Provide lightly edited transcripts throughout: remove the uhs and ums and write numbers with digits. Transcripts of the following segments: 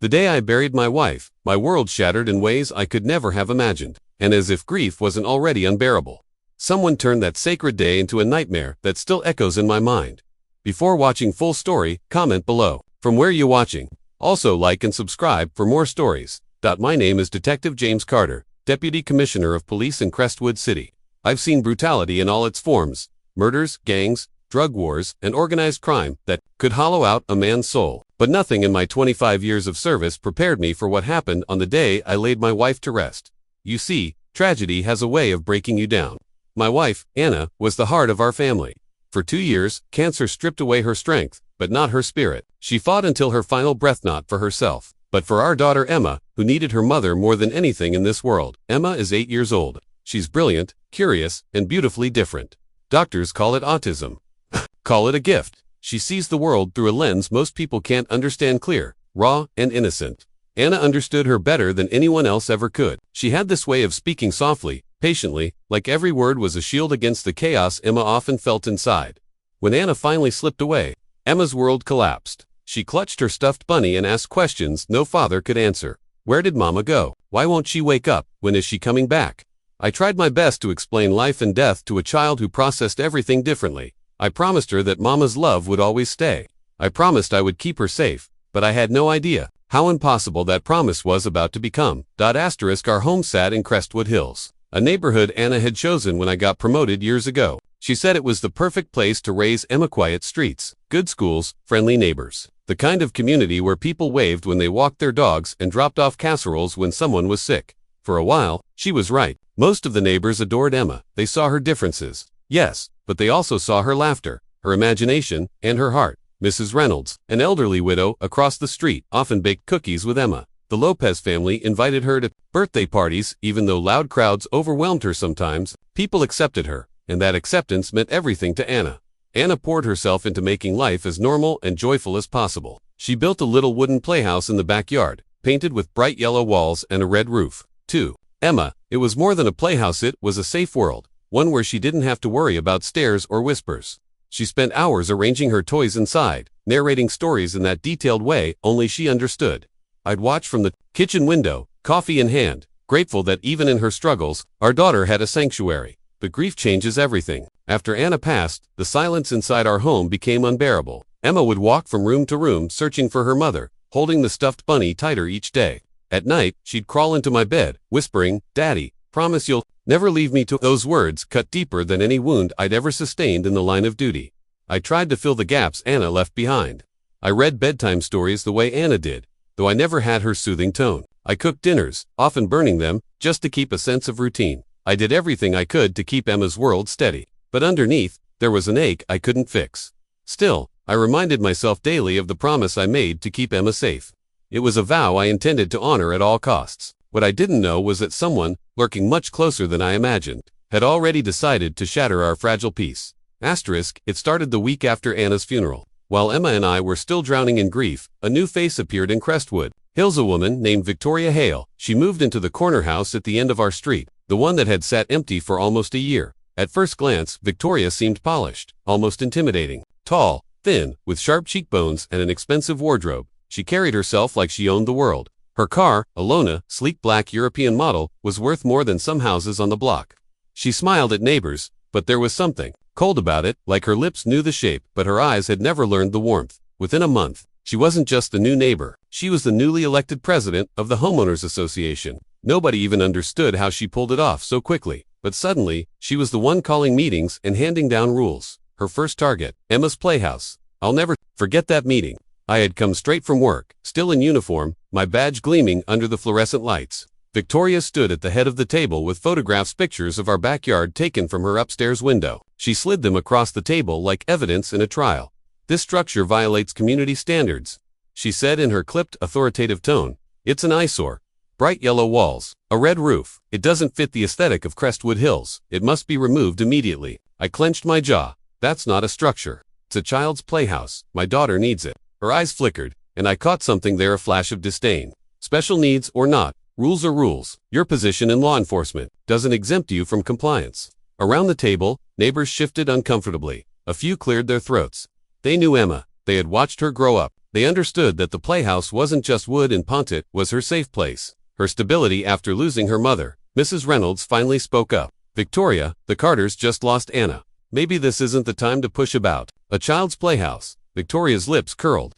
The day I buried my wife, my world shattered in ways I could never have imagined, and as if grief wasn't already unbearable. Someone turned that sacred day into a nightmare that still echoes in my mind. Before watching full story, comment below. From where you watching? Also like and subscribe for more stories. My name is Detective James Carter, Deputy Commissioner of Police in Crestwood City. I've seen brutality in all its forms, murders, gangs, drug wars, and organized crime that could hollow out a man's soul. But nothing in my 25 years of service prepared me for what happened on the day I laid my wife to rest. You see, tragedy has a way of breaking you down. My wife, Anna, was the heart of our family. For 2 years, cancer stripped away her strength, but not her spirit. She fought until her final breath, not for herself, but for our daughter Emma, who needed her mother more than anything in this world. Emma is 8 years old. She's brilliant, curious, and beautifully different. Doctors call it autism. Call it a gift. She sees the world through a lens most people can't understand, clear, raw, and innocent. Anna understood her better than anyone else ever could. She had this way of speaking softly, patiently, like every word was a shield against the chaos Emma often felt inside. When Anna finally slipped away, Emma's world collapsed. She clutched her stuffed bunny and asked questions no father could answer. Where did Mama go? Why won't she wake up? When is she coming back? I tried my best to explain life and death to a child who processed everything differently. I promised her that Mama's love would always stay. I promised I would keep her safe, but I had no idea how impossible that promise was about to become. Our home sat in Crestwood Hills, a neighborhood Anna had chosen when I got promoted years ago. She said it was the perfect place to raise Emma. Quiet streets, good schools, friendly neighbors. The kind of community where people waved when they walked their dogs and dropped off casseroles when someone was sick. For a while, she was right. Most of the neighbors adored Emma. They saw her differences. Yes, but they also saw her laughter, her imagination, and her heart. Mrs. Reynolds, an elderly widow across the street, often baked cookies with Emma. The Lopez family invited her to birthday parties, even though loud crowds overwhelmed her sometimes. People accepted her, and that acceptance meant everything to Anna. Anna poured herself into making life as normal and joyful as possible. She built a little wooden playhouse in the backyard, painted with bright yellow walls and a red roof. To Emma, it was more than a playhouse, it was a safe world, one where she didn't have to worry about stairs or whispers. She spent hours arranging her toys inside, narrating stories in that detailed way only she understood. I'd watch from the kitchen window, coffee in hand, grateful that even in her struggles, our daughter had a sanctuary. But grief changes everything. After Anna passed, the silence inside our home became unbearable. Emma would walk from room to room searching for her mother, holding the stuffed bunny tighter each day. At night, she'd crawl into my bed, whispering, "Daddy, promise you'll never leave me." Those words cut deeper than any wound I'd ever sustained in the line of duty. I tried to fill the gaps Anna left behind. I read bedtime stories the way Anna did, though I never had her soothing tone. I cooked dinners, often burning them, just to keep a sense of routine. I did everything I could to keep Emma's world steady. But underneath, there was an ache I couldn't fix. Still, I reminded myself daily of the promise I made to keep Emma safe. It was a vow I intended to honor at all costs. What I didn't know was that someone, lurking much closer than I imagined, had already decided to shatter our fragile peace. It started the week after Anna's funeral. While Emma and I were still drowning in grief, a new face appeared in Crestwood Hills, a woman named Victoria Hale. She moved into the corner house at the end of our street, the one that had sat empty for almost a year. At first glance, Victoria seemed polished, almost intimidating. Tall, thin, with sharp cheekbones and an expensive wardrobe, she carried herself like she owned the world. Her car, a Lona, sleek black European model, was worth more than some houses on the block. She smiled at neighbors, but there was something cold about it, like her lips knew the shape, but her eyes had never learned the warmth. Within a month, she wasn't just the new neighbor. She was the newly elected president of the Homeowners Association. Nobody even understood how she pulled it off so quickly. But suddenly, she was the one calling meetings and handing down rules. Her first target, Emma's playhouse. I'll never forget that meeting. I had come straight from work, still in uniform, my badge gleaming under the fluorescent lights. Victoria stood at the head of the table with pictures of our backyard taken from her upstairs window. She slid them across the table like evidence in a trial. "This structure violates community standards," she said in her clipped, authoritative tone. "It's an eyesore. Bright yellow walls, a red roof. It doesn't fit the aesthetic of Crestwood Hills. It must be removed immediately." I clenched my jaw. That's not a structure. It's a child's playhouse. My daughter needs it. Her eyes flickered, and I caught something there, a flash of disdain. Special needs or not, rules are rules. Your position in law enforcement doesn't exempt you from compliance. Around the table, neighbors shifted uncomfortably. A few cleared their throats. They knew Emma. They had watched her grow up. They understood that the playhouse wasn't just wood and Pontet was her safe place. Her stability after losing her mother. Mrs. Reynolds finally spoke up. Victoria, the Carters just lost Anna. Maybe this isn't the time to push about a child's playhouse. Victoria's lips curled.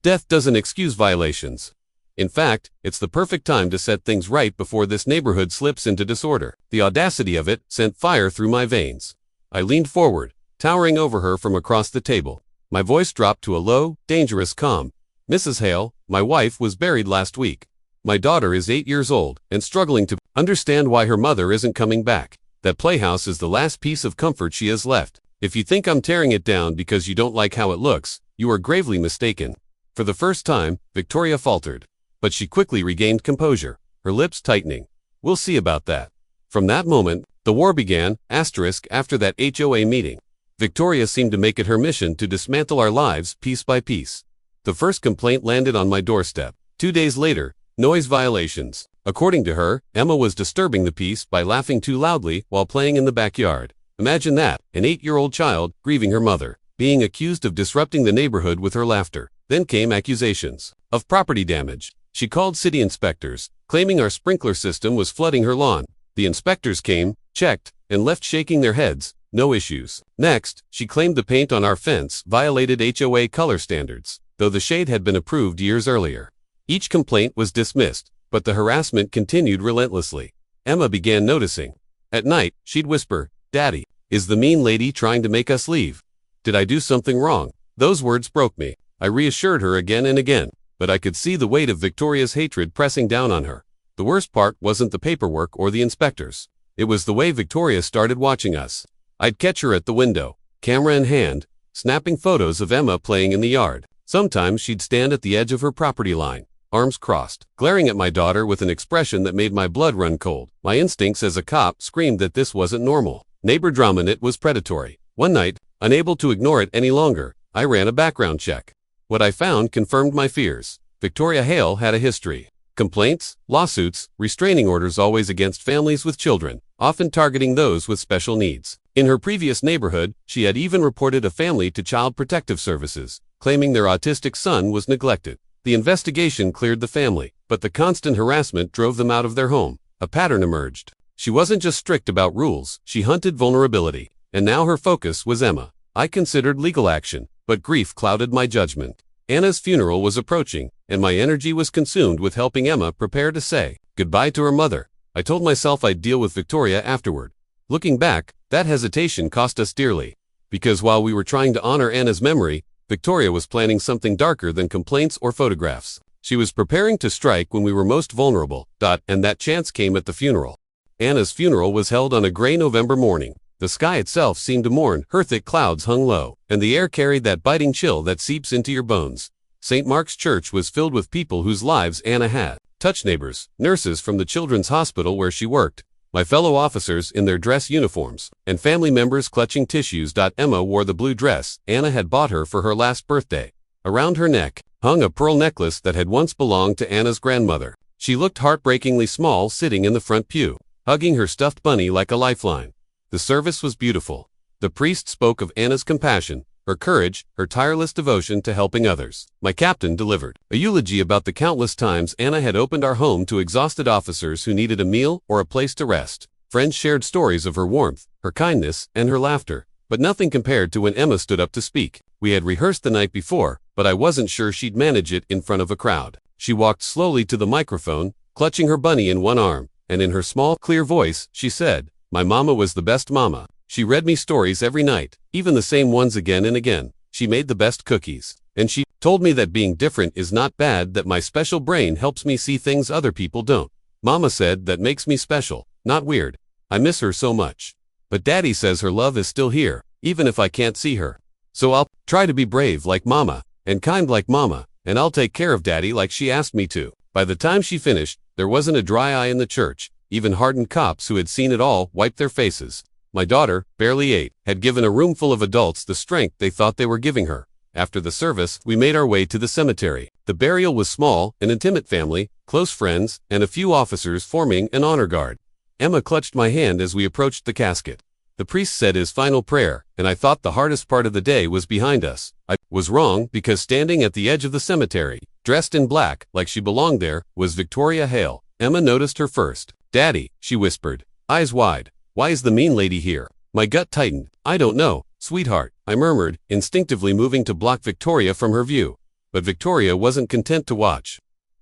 Death doesn't excuse violations. In fact, it's the perfect time to set things right before this neighborhood slips into disorder. The audacity of it sent fire through my veins. I leaned forward, towering over her from across the table. My voice dropped to a low, dangerous calm. Mrs. Hale, my wife was buried last week. My daughter is 8 years old and struggling to understand why her mother isn't coming back. That playhouse is the last piece of comfort she has left. If you think I'm tearing it down because you don't like how it looks, you are gravely mistaken. For the first time, Victoria faltered. But she quickly regained composure, her lips tightening. We'll see about that. From that moment, the war began, after that HOA meeting. Victoria seemed to make it her mission to dismantle our lives piece by piece. The first complaint landed on my doorstep. 2 days later, noise violations. According to her, Emma was disturbing the peace by laughing too loudly while playing in the backyard. Imagine that, an 8-year-old child, grieving her mother, being accused of disrupting the neighborhood with her laughter. Then came accusations of property damage. She called city inspectors, claiming our sprinkler system was flooding her lawn. The inspectors came, checked, and left shaking their heads. No issues. Next, she claimed the paint on our fence violated HOA color standards, though the shade had been approved years earlier. Each complaint was dismissed, but the harassment continued relentlessly. Emma began noticing. At night, she'd whisper, "Daddy, is the mean lady trying to make us leave? Did I do something wrong?" Those words broke me. I reassured her again and again, but I could see the weight of Victoria's hatred pressing down on her. The worst part wasn't the paperwork or the inspectors. It was the way Victoria started watching us. I'd catch her at the window, camera in hand, snapping photos of Emma playing in the yard. Sometimes she'd stand at the edge of her property line, arms crossed, glaring at my daughter with an expression that made my blood run cold. My instincts as a cop screamed that this wasn't normal. Neighbor drama. It was predatory. One night, unable to ignore it any longer, I ran a background check. What I found confirmed my fears. Victoria Hale had a history. Complaints, lawsuits, restraining orders, always against families with children, often targeting those with special needs. In her previous neighborhood, she had even reported a family to Child Protective Services, claiming their autistic son was neglected. The investigation cleared the family, but the constant harassment drove them out of their home. A pattern emerged. She wasn't just strict about rules, she hunted vulnerability. And now her focus was Emma. I considered legal action, but grief clouded my judgment. Anna's funeral was approaching, and my energy was consumed with helping Emma prepare to say goodbye to her mother. I told myself I'd deal with Victoria afterward. Looking back, that hesitation cost us dearly. Because while we were trying to honor Anna's memory, Victoria was planning something darker than complaints or photographs. She was preparing to strike when we were most vulnerable, and that chance came at the funeral. Anna's funeral was held on a gray November morning. The sky itself seemed to mourn, her thick clouds hung low, and the air carried that biting chill that seeps into your bones. St. Mark's Church was filled with people whose lives Anna had touched: neighbors, nurses from the children's hospital where she worked, my fellow officers in their dress uniforms, and family members clutching tissues. Emma wore the blue dress Anna had bought her for her last birthday. Around her neck hung a pearl necklace that had once belonged to Anna's grandmother. She looked heartbreakingly small sitting in the front pew, hugging her stuffed bunny like a lifeline. The service was beautiful. The priest spoke of Anna's compassion, her courage, her tireless devotion to helping others. My captain delivered a eulogy about the countless times Anna had opened our home to exhausted officers who needed a meal or a place to rest. Friends shared stories of her warmth, her kindness, and her laughter, but nothing compared to when Emma stood up to speak. We had rehearsed the night before, but I wasn't sure she'd manage it in front of a crowd. She walked slowly to the microphone, clutching her bunny in one arm, and in her small, clear voice, she said, "My mama was the best mama. She read me stories every night, even the same ones again and again. She made the best cookies. And she told me that being different is not bad, that my special brain helps me see things other people don't. Mama said that makes me special, not weird. I miss her so much. But Daddy says her love is still here, even if I can't see her. So I'll try to be brave like Mama, and kind like Mama, and I'll take care of Daddy like she asked me to." By the time she finished, there wasn't a dry eye in the church. Even hardened cops who had seen it all wiped their faces. My daughter, barely 8, had given a room full of adults the strength they thought they were giving her. After the service, we made our way to the cemetery. The burial was small, an intimate family, close friends, and a few officers forming an honor guard. Emma clutched my hand as we approached the casket. The priest said his final prayer, and I thought the hardest part of the day was behind us. I was wrong because standing at the edge of the cemetery, dressed in black, like she belonged there, was Victoria Hale. Emma noticed her first. "Daddy," she whispered, eyes wide. "Why is the mean lady here?" My gut tightened. "I don't know, sweetheart," I murmured, instinctively moving to block Victoria from her view. But Victoria wasn't content to watch.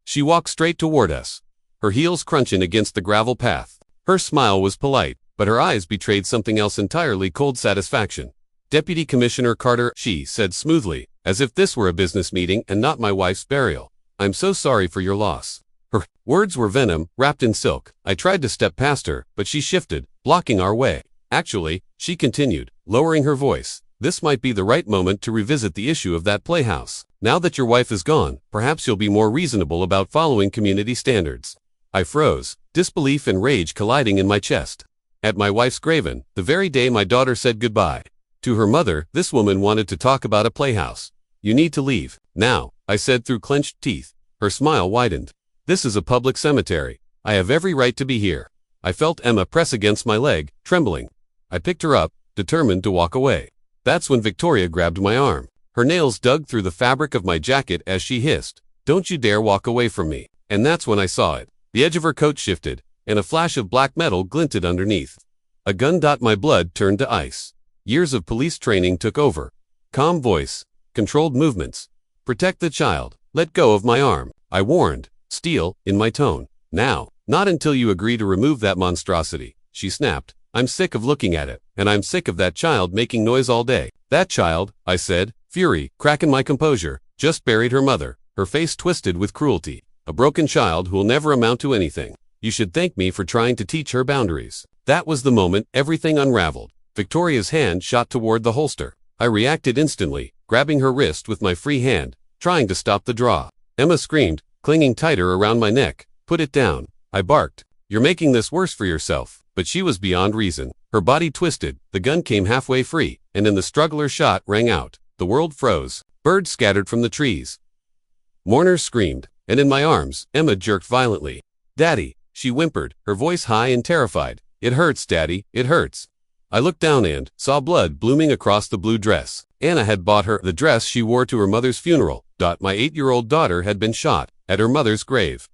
She walked straight toward us, her heels crunching against the gravel path. Her smile was polite, but her eyes betrayed something else entirely: cold satisfaction. "Deputy Commissioner Carter," she said smoothly, as if this were a business meeting and not my wife's burial. "I'm so sorry for your loss." Her words were venom, wrapped in silk. I tried to step past her, but she shifted, blocking our way. "Actually," she continued, lowering her voice, "this might be the right moment to revisit the issue of that playhouse. Now that your wife is gone, perhaps you'll be more reasonable about following community standards." I froze, disbelief and rage colliding in my chest. At my wife's grave, the very day my daughter said goodbye to her mother, this woman wanted to talk about a playhouse. "You need to leave now," I said through clenched teeth. Her smile widened. "This is a public cemetery. I have every right to be here." I felt Emma press against my leg, trembling. I picked her up, determined to walk away. That's when Victoria grabbed my arm. Her nails dug through the fabric of my jacket as she hissed, "Don't you dare walk away from me." And that's when I saw it. The edge of her coat shifted, and a flash of black metal glinted underneath. A gun. My blood turned to ice. Years of police training took over. Calm voice, controlled movements. "Protect the child. Let go of my arm," I warned, steel in my tone. "Now, not until you agree to remove that monstrosity," she snapped. "I'm sick of looking at it, and I'm sick of that child making noise all day." "That child," I said, fury cracking my composure, "just buried her mother," her face twisted with cruelty. "A broken child who'll never amount to anything. You should thank me for trying to teach her boundaries." That was the moment everything unraveled. Victoria's hand shot toward the holster. I reacted instantly, grabbing her wrist with my free hand, trying to stop the draw. Emma screamed, clinging tighter around my neck. "Put it down," I barked. "You're making this worse for yourself." But she was beyond reason. Her body twisted, the gun came halfway free, and in the struggle her shot rang out. The world froze. Birds scattered from the trees. Mourners screamed, and in my arms, Emma jerked violently. "Daddy," she whimpered, her voice high and terrified. "It hurts, Daddy, it hurts." I looked down and saw blood blooming across the blue dress. Anna had bought her the dress she wore to her mother's funeral. My 8-year-old daughter had been shot at her mother's grave.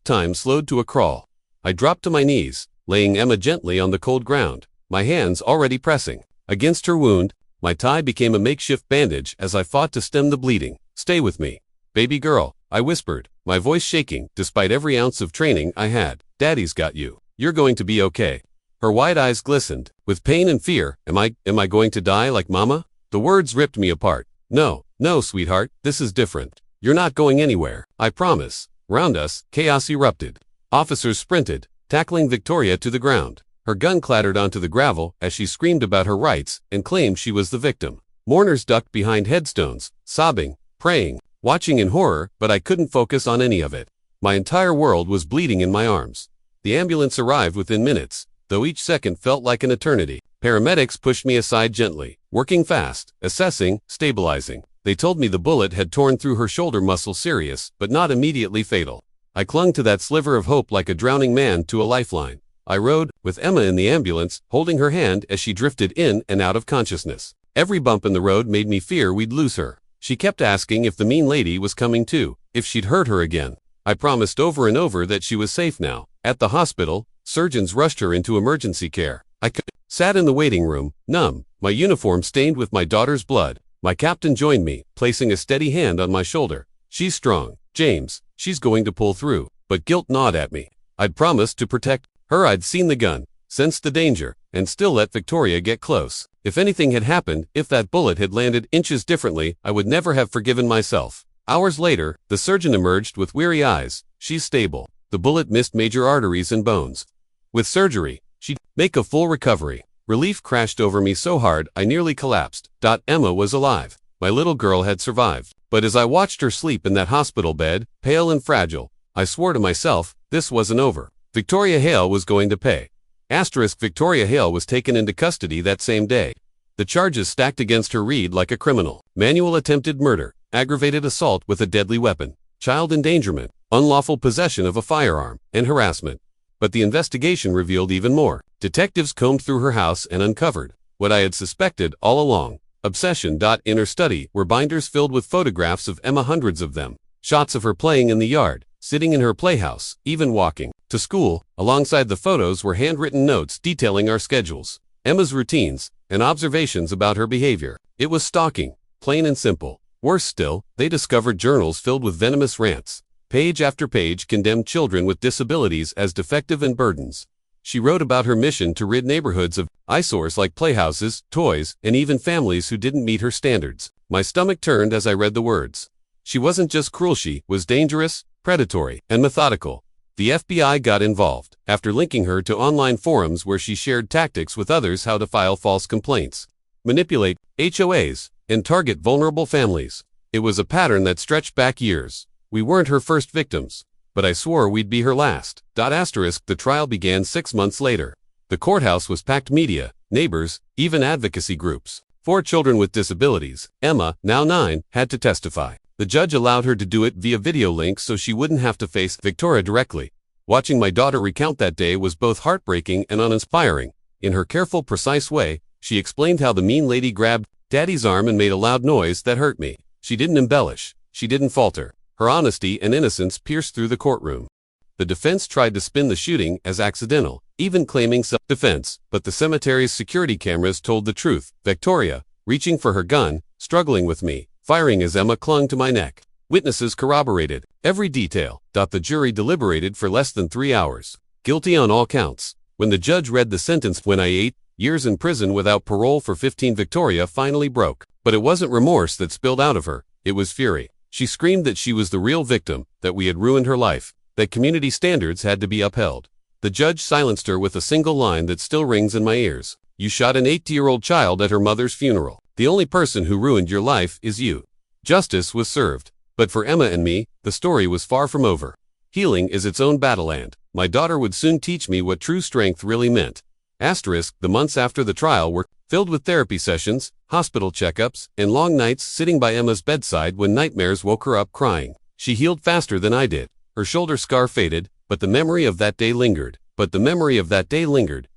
Time slowed to a crawl. I dropped to my knees, laying Emma gently on the cold ground, my hands already pressing against her wound. My tie became a makeshift bandage as I fought to stem the bleeding. "Stay with me, baby girl," I whispered, my voice shaking despite every ounce of training I had. "Daddy's got you. You're going to be okay." Her wide eyes glistened with pain and fear. Am I going to die like Mama?" The words ripped me apart. No, sweetheart, this is different. You're not going anywhere, I promise." Round us, chaos erupted. Officers sprinted, tackling Victoria to the ground. Her gun clattered onto the gravel as she screamed about her rights and claimed she was the victim. Mourners ducked behind headstones, sobbing, praying, watching in horror, but I couldn't focus on any of it. My entire world was bleeding in my arms. The ambulance arrived within minutes, though each second felt like an eternity. Paramedics pushed me aside gently, working fast, assessing, stabilizing. They told me the bullet had torn through her shoulder muscle, serious, but not immediately fatal. I clung to that sliver of hope like a drowning man to a lifeline. I rode, with Emma in the ambulance, holding her hand as she drifted in and out of consciousness. Every bump in the road made me fear we'd lose her. She kept asking if the mean lady was coming too, if she'd hurt her again. I promised over and over that she was safe now. At the hospital, surgeons rushed her into emergency care. I sat in the waiting room, numb, my uniform stained with my daughter's blood. My captain joined me, placing a steady hand on my shoulder. "She's strong, James. She's going to pull through." But guilt gnawed at me. I'd promised to protect her. I'd seen the gun, sensed the danger, and still let Victoria get close. If anything had happened, if that bullet had landed inches differently, I would never have forgiven myself. Hours later, the surgeon emerged with weary eyes. "She's stable. The bullet missed major arteries and bones. With surgery, she'd make a full recovery." Relief crashed over me so hard I nearly collapsed. Emma was alive. My little girl had survived. But as I watched her sleep in that hospital bed, pale and fragile, I swore to myself, this wasn't over. Victoria Hale was going to pay. Victoria Hale was taken into custody that same day. The charges stacked against her read like a criminal: manual attempted murder, aggravated assault with a deadly weapon, child endangerment, unlawful possession of a firearm, and harassment. But the investigation revealed even more. Detectives combed through her house and uncovered what I had suspected all along. Obsession. In her study were binders filled with photographs of Emma, hundreds of them. Shots of her playing in the yard, sitting in her playhouse, even walking to school. Alongside the photos were handwritten notes detailing our schedules, Emma's routines, and observations about her behavior. It was stalking, plain and simple. Worse still, they discovered journals filled with venomous rants. Page after page condemned children with disabilities as defective and burdens. She wrote about her mission to rid neighborhoods of eyesores like playhouses, toys, and even families who didn't meet her standards. My stomach turned as I read the words. She wasn't just cruel, she was dangerous, predatory, and methodical. The FBI got involved after linking her to online forums where she shared tactics with others how to file false complaints, manipulate HOAs, and target vulnerable families. It was a pattern that stretched back years. We weren't her first victims, but I swore we'd be her last. The trial began 6 months later. The courthouse was packed, media, neighbors, even advocacy groups. 4 children with disabilities, Emma, now 9, had to testify. The judge allowed her to do it via video link so she wouldn't have to face Victoria directly. Watching my daughter recount that day was both heartbreaking and uninspiring. In her careful, precise way, she explained how the mean lady grabbed Daddy's arm and made a loud noise that hurt me. She didn't embellish. She didn't falter. Her honesty and innocence pierced through the courtroom. The defense tried to spin the shooting as accidental, even claiming self-defense, but the cemetery's security cameras told the truth. Victoria, reaching for her gun, struggling with me, firing as Emma clung to my neck. Witnesses corroborated every detail. The jury deliberated for less than 3 hours. Guilty on all counts. When the judge read the sentence, when I 8 years in prison without parole for 15, Victoria finally broke. But it wasn't remorse that spilled out of her, it was fury. She screamed that she was the real victim, that we had ruined her life, that community standards had to be upheld. The judge silenced her with a single line that still rings in my ears. You shot an 8-year-old child at her mother's funeral. The only person who ruined your life is you. Justice was served. But for Emma and me, the story was far from over. Healing is its own battleland. My daughter would soon teach me what true strength really meant. The months after the trial were filled with therapy sessions, hospital checkups, and long nights sitting by Emma's bedside when nightmares woke her up crying. She healed faster than I did. Her shoulder scar faded, but the memory of that day lingered.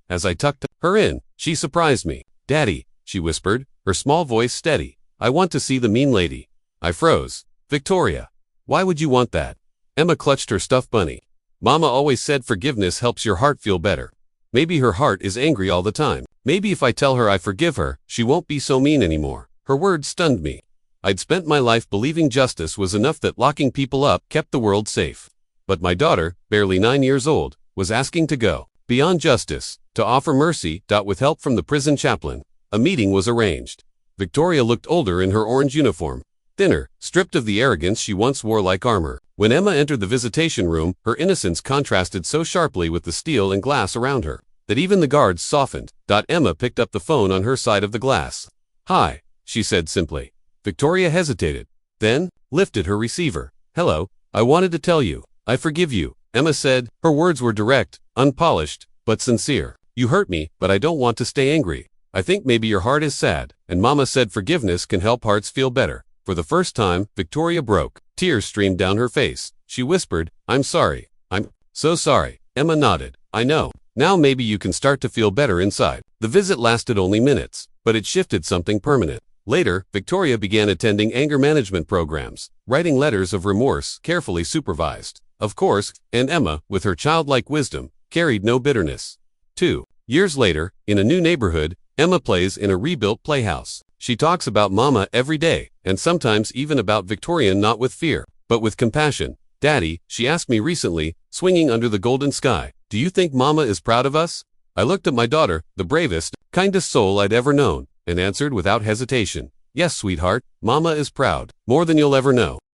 As I tucked her in, she surprised me. Daddy, she whispered, her small voice steady. I want to see the mean lady. I froze. Victoria, why would you want that? Emma clutched her stuffed bunny. Mama always said forgiveness helps your heart feel better. Maybe her heart is angry all the time. Maybe if I tell her I forgive her, she won't be so mean anymore. Her words stunned me. I'd spent my life believing justice was enough, that locking people up kept the world safe. But my daughter, barely 9 years old, was asking to go beyond justice, to offer mercy. With help from the prison chaplain, a meeting was arranged. Victoria looked older in her orange uniform, thinner, stripped of the arrogance she once wore like armor. When Emma entered the visitation room, her innocence contrasted so sharply with the steel and glass around her that even the guards softened. Emma picked up the phone on her side of the glass. Hi, she said simply. Victoria hesitated, then lifted her receiver. Hello, I wanted to tell you, I forgive you, Emma said. Her words were direct, unpolished, but sincere. You hurt me, but I don't want to stay angry. I think maybe your heart is sad, and Mama said forgiveness can help hearts feel better. For the first time, Victoria broke. Tears streamed down her face. She whispered, I'm sorry. I'm so sorry. Emma nodded. I know. Now maybe you can start to feel better inside. The visit lasted only minutes, but it shifted something permanent. Later, Victoria began attending anger management programs, writing letters of remorse, carefully supervised, of course, and Emma, with her childlike wisdom, carried no bitterness. 2 years later, in a new neighborhood, Emma plays in a rebuilt playhouse. She talks about Mama every day, and sometimes even about Victoria, not with fear, but with compassion. Daddy, she asked me recently, swinging under the golden sky, do you think Mama is proud of us? I looked at my daughter, the bravest, kindest soul I'd ever known, and answered without hesitation. Yes, sweetheart, Mama is proud, more than you'll ever know.